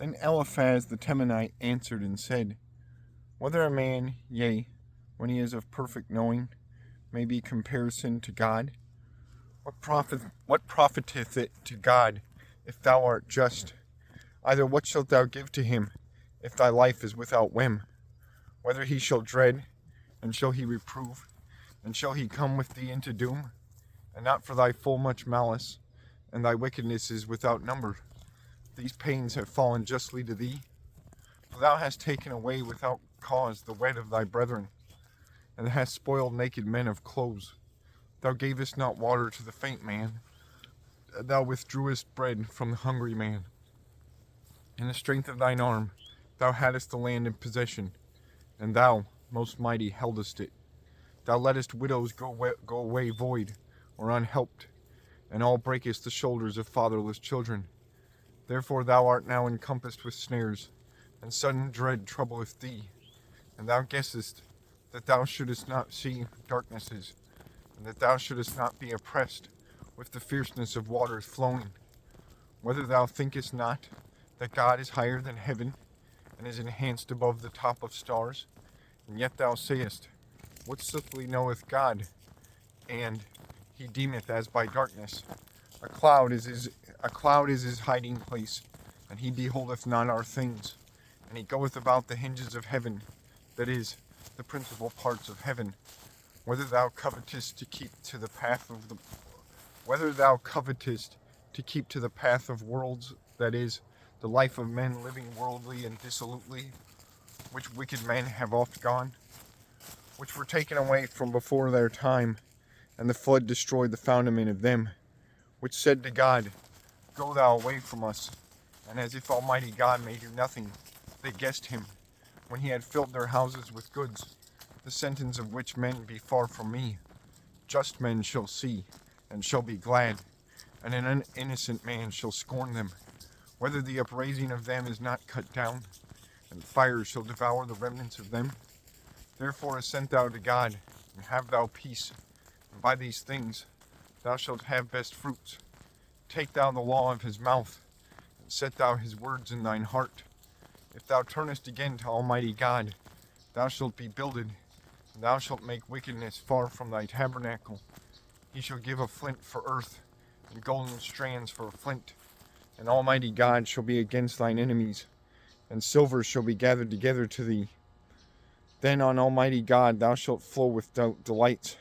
Then Eliphaz the Temanite answered and said, Whether a man, yea, when he is of perfect knowing, may be comparison to God? What profiteth it to God if thou art just? Either what shalt thou give to him if thy life is without whim? Whether he shall dread, and shall he reprove, and shall he come with thee into doom? And not for thy full much malice, and thy wickedness is without number. These pains have fallen justly to thee. For thou hast taken away without cause the wet of thy brethren, and hast spoiled naked men of clothes. Thou gavest not water to the faint man, thou withdrewest bread from the hungry man. In the strength of thine arm thou hadst the land in possession, and thou, most mighty, heldest it. Thou lettest widows go away void, or unhelped, and all breakest the shoulders of fatherless children. Therefore thou art now encompassed with snares, and sudden dread troubleth thee. And thou guessest that thou shouldest not see darknesses, and that thou shouldest not be oppressed with the fierceness of waters flowing. Whether thou thinkest not that God is higher than heaven, and is enhanced above the top of stars, and yet thou sayest, What swiftly knoweth God? And he deemeth as by darkness. A cloud is his hiding place, and he beholdeth not our things. And he goeth about the hinges of heaven, that is, the principal parts of heaven. Whether thou covetest to keep to the path of worlds, that is, the life of men living worldly and dissolutely, which wicked men have oft gone, which were taken away from before their time, and the flood destroyed the foundation of them, which said to God, Go thou away from us. And as if Almighty God may do nothing, they guessed him, when he had filled their houses with goods, the sentence of which men be far from me. Just men shall see, and shall be glad, and an innocent man shall scorn them, whether the upraising of them is not cut down, and fire shall devour the remnants of them. Therefore assent thou to God, and have thou peace, and by these things thou shalt have best fruits. Take thou the law of his mouth, and set thou his words in thine heart. If thou turnest again to Almighty God, thou shalt be builded, and thou shalt make wickedness far from thy tabernacle. He shall give a flint for earth, and golden strands for a flint. And Almighty God shall be against thine enemies, and silver shall be gathered together to thee. Then on Almighty God thou shalt flow with delights,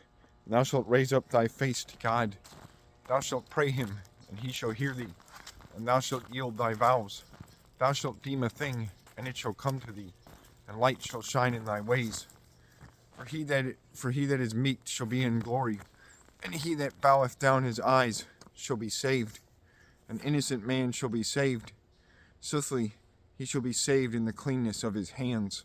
and thou shalt raise up thy face to God. Thou shalt pray him, and he shall hear thee, and thou shalt yield thy vows. Thou shalt deem a thing, and it shall come to thee, and light shall shine in thy ways. For he that is meek shall be in glory, and he that boweth down his eyes shall be saved. An innocent man shall be saved. Swiftly he shall be saved in the cleanness of his hands.